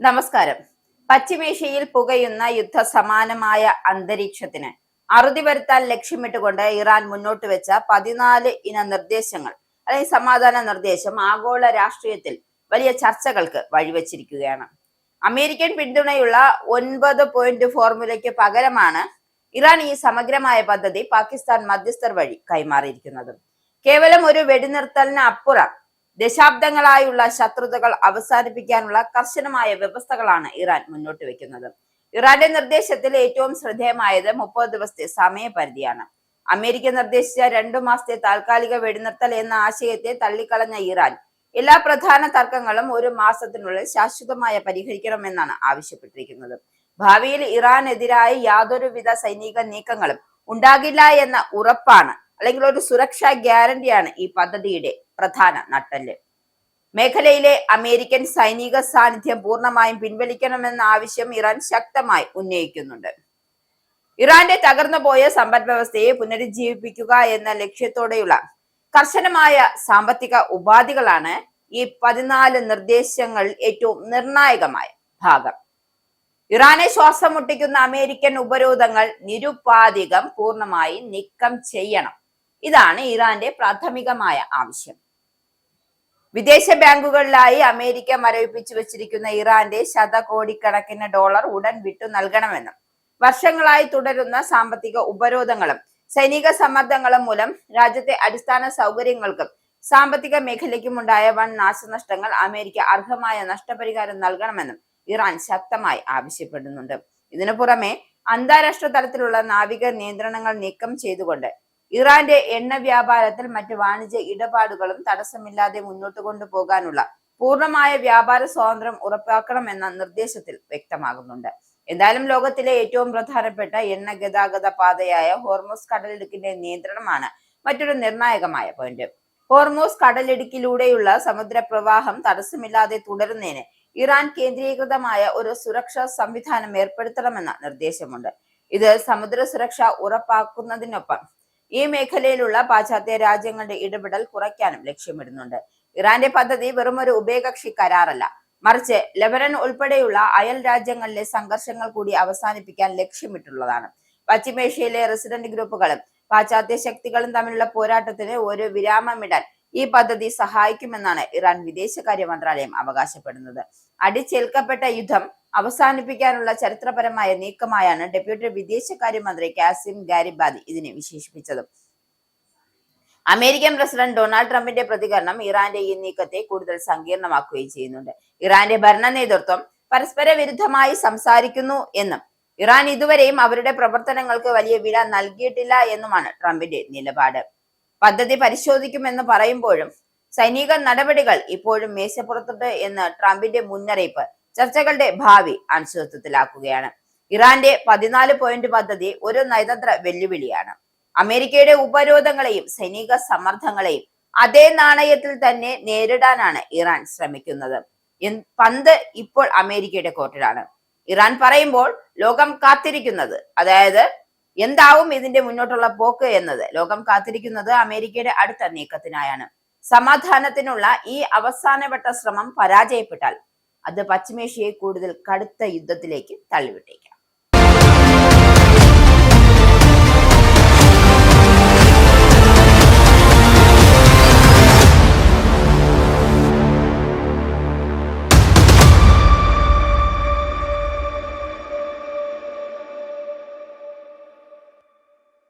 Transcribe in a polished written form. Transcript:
നമസ്കാരം. പശ്ചിമേഷ്യയിൽ പുകയുന്ന യുദ്ധസമാനമായ അന്തരീക്ഷത്തിന് അറുതി വരുത്താൻ ലക്ഷ്യമിട്ടുകൊണ്ട് ഇറാൻ മുന്നോട്ട് വെച്ച 14 ഇന നിർദ്ദേശങ്ങൾ അല്ലെങ്കിൽ സമാധാന നിർദ്ദേശം ആഗോള രാഷ്ട്രീയത്തിൽ വലിയ ചർച്ചകൾക്ക് വഴിവെച്ചിരിക്കുകയാണ്. അമേരിക്കൻ പിന്തുണയുള്ള 9 പോയിന്റ് ഫോർമുലയ്ക്ക് പകരമാണ് ഇറാൻ ഈ സമഗ്രമായ പദ്ധതി പാകിസ്ഥാൻ മധ്യസ്ഥർ വഴി കൈമാറിയിരിക്കുന്നത്. കേവലം ഒരു വെടിനിർത്തലിന് അപ്പുറം ദശാബ്ദങ്ങളായുള്ള ശത്രുതകൾ അവസാനിപ്പിക്കാനുള്ള കർശനമായ വ്യവസ്ഥകളാണ് ഇറാൻ മുന്നോട്ട് വെക്കുന്നത്. ഇറാന്റെ നിർദ്ദേശത്തിൽ ഏറ്റവും ശ്രദ്ധേയമായത് 30 ദിവസത്തെ സമയപരിധിയാണ്. അമേരിക്ക നിർദ്ദേശിച്ച 2 മാസത്തെ താൽക്കാലിക വെടിനിർത്തൽ എന്ന ആശയത്തെ തള്ളിക്കളഞ്ഞ ഇറാൻ എല്ലാ പ്രധാന തർക്കങ്ങളും 1 മാസത്തിനുള്ളിൽ ശാശ്വതമായി പരിഹരിക്കണമെന്നാണ് ആവശ്യപ്പെട്ടിരിക്കുന്നത്. ഭാവിയിൽ ഇറാനെതിരായ യാതൊരുവിധ സൈനിക നീക്കങ്ങളും ഉണ്ടാകില്ല എന്ന ഉറപ്പാണ് അല്ലെങ്കിൽ ഒരു സുരക്ഷാ ഗ്യാരണ്ടിയാണ് ഈ പദ്ധതിയുടെ പ്രധാന നട്ടെല്ല്. മേഖലയിലെ അമേരിക്കൻ സൈനിക സാന്നിധ്യം പൂർണ്ണമായും പിൻവലിക്കണമെന്ന ആവശ്യം ഇറാൻ ശക്തമായി ഉന്നയിക്കുന്നുണ്ട്. ഇറാന്റെ തകർന്നുപോയ സമ്പദ് വ്യവസ്ഥയെ പുനരുജ്ജീവിപ്പിക്കുക എന്ന ലക്ഷ്യത്തോടെയുള്ള കർശനമായ സാമ്പത്തിക ഉപാധികളാണ് ഈ 14 നിർദ്ദേശങ്ങൾ ഏറ്റവും നിർണായകമായ ഭാഗം. ഇറാനെ ശ്വാസം മുട്ടിക്കുന്ന അമേരിക്കൻ ഉപരോധങ്ങൾ നിരുപാധികം പൂർണ്ണമായി നീക്കം ചെയ്യണം. ഇതാണ് ഇറാന്റെ പ്രാഥമികമായ ആവശ്യം. വിദേശ ബാങ്കുകളിലായി അമേരിക്ക മരവിപ്പിച്ചു വെച്ചിരിക്കുന്ന ഇറാന്റെ ശതകോടിക്കണക്കിന് ഡോളർ ഉടൻ വിട്ടു നൽകണമെന്നും വർഷങ്ങളായി തുടരുന്ന സാമ്പത്തിക ഉപരോധങ്ങളും സൈനിക സമ്മർദ്ദങ്ങളും മൂലം രാജ്യത്തെ അടിസ്ഥാന സൗകര്യങ്ങൾക്കും സാമ്പത്തിക മേഖലയ്ക്കും ഉണ്ടായ വൻ നാശനഷ്ടങ്ങൾ അമേരിക്ക അർഹമായ നഷ്ടപരിഹാരം നൽകണമെന്നും ഇറാൻ ശക്തമായി ആവശ്യപ്പെടുന്നുണ്ട്. ഇതിനു പുറമെ അന്താരാഷ്ട്ര തലത്തിലുള്ള നാവിക നിയന്ത്രണങ്ങൾ നീക്കം ചെയ്തുകൊണ്ട് ഇറാന്റെ എണ്ണ വ്യാപാരത്തിൽ മറ്റ് വാണിജ്യ ഇടപാടുകളും തടസ്സമില്ലാതെ മുന്നോട്ട് കൊണ്ടുപോകാനുള്ള പൂർണ്ണമായ വ്യാപാര സ്വാതന്ത്ര്യം ഉറപ്പാക്കണമെന്ന നിർദ്ദേശത്തിൽ വ്യക്തമാകുന്നുണ്ട്. എന്തായാലും ലോകത്തിലെ ഏറ്റവും പ്രധാനപ്പെട്ട എണ്ണ ഗതാഗത പാതയായ ഹോർമൂസ് കടലിടുക്കിന്റെ നിയന്ത്രണമാണ് മറ്റൊരു നിർണായകമായ പോയിന്റ്. ഹോർമൂസ് കടലിടുക്കിലൂടെയുള്ള സമുദ്രപ്രവാഹം തടസ്സമില്ലാതെ തുടരുന്നതിന് ഇറാൻ കേന്ദ്രീകൃതമായ ഒരു സുരക്ഷാ സംവിധാനം ഏർപ്പെടുത്തണമെന്ന നിർദ്ദേശമുണ്ട്. ഇത് സമുദ്ര സുരക്ഷ ഉറപ്പാക്കുന്നതിനൊപ്പം ഈ മേഖലയിലുള്ള പാശ്ചാത്യ രാജ്യങ്ങളുടെ ഇടപെടൽ കുറയ്ക്കാനും ലക്ഷ്യമിടുന്നുണ്ട്. ഇറാന്റെ പദ്ധതി വെറുമൊരു ഉഭയകക്ഷി കരാറല്ല, മറിച്ച് ലെബനൻ ഉൾപ്പെടെയുള്ള അയൽ രാജ്യങ്ങളിലെ സംഘർഷങ്ങൾ കൂടി അവസാനിപ്പിക്കാൻ ലക്ഷ്യമിട്ടുള്ളതാണ്. പശ്ചിമേഷ്യയിലെ റെസിഡന്റ് ഗ്രൂപ്പുകളും പാശ്ചാത്യ ശക്തികളും തമ്മിലുള്ള പോരാട്ടത്തിന് ഒരു വിരാമമിടാൻ ഈ പദ്ധതി സഹായിക്കുമെന്നാണ് ഇറാൻ വിദേശകാര്യ മന്ത്രാലയം അവകാശപ്പെടുന്നത്. അടിച്ചേൽക്കപ്പെട്ട യുദ്ധം അവസാനിപ്പിക്കാനുള്ള ചരിത്രപരമായ നീക്കമായാണ് ഡെപ്യൂട്ടി വിദേശകാര്യമന്ത്രി കാസിം ഗാരിബാദി ഇതിനെ വിശേഷിപ്പിച്ചത്. അമേരിക്കൻ പ്രസിഡന്റ് ഡൊണാൾഡ് ട്രംപിന്റെ പ്രതികരണം ഇറാന്റെ ഈ നീക്കത്തെ കൂടുതൽ സങ്കീർണമാക്കുകയും ചെയ്യുന്നുണ്ട്. ഇറാന്റെ ഭരണ നേതൃത്വം പരസ്പര വിരുദ്ധമായി സംസാരിക്കുന്നു എന്നും ഇറാൻ ഇതുവരെയും അവരുടെ പ്രവർത്തനങ്ങൾക്ക് വലിയ വില നൽകിയിട്ടില്ല എന്നുമാണ് ട്രംപിന്റെ നിലപാട്. പദ്ധതി പരിശോധിക്കുമെന്ന് പറയുമ്പോഴും സൈനിക നടപടികൾ ഇപ്പോഴും മേശപ്പുറത്തുണ്ട് എന്ന ട്രംപിന്റെ മുന്നറിയിപ്പ് ചർച്ചകളുടെ ഭാവി അനിശ്ചിതത്വത്തിലാക്കുകയാണ്. ഇറാന്റെ 14 പോയിന്റ് പദ്ധതി ഒരു നയതന്ത്ര വെല്ലുവിളിയാണ്. അമേരിക്കയുടെ ഉപരോധങ്ങളെയും സൈനിക സമ്മർദ്ദങ്ങളെയും അതേ നാണയത്തിൽ തന്നെ നേരിടാനാണ് ഇറാൻ ശ്രമിക്കുന്നത്. പന്ത് ഇപ്പോൾ അമേരിക്കയുടെ കോർട്ടിലാണ്. ഇറാൻ പറയുമ്പോൾ ലോകം കാത്തിരിക്കുന്നത്, അതായത് എന്താവും ഇതിന്റെ മുന്നോട്ടുള്ള പോക്ക് എന്നത് ലോകം കാത്തിരിക്കുന്നത് അമേരിക്കയുടെ അടുത്ത നീക്കത്തിനായാണ്. സമാധാനത്തിനുള്ള ഈ അവസാനവട്ട ശ്രമം പരാജയപ്പെട്ടാൽ അത് പശ്ചിമേഷ്യയെ കൂടുതൽ കടുത്ത യുദ്ധത്തിലേക്ക് തള്ളിവിട്ടേക്കാം.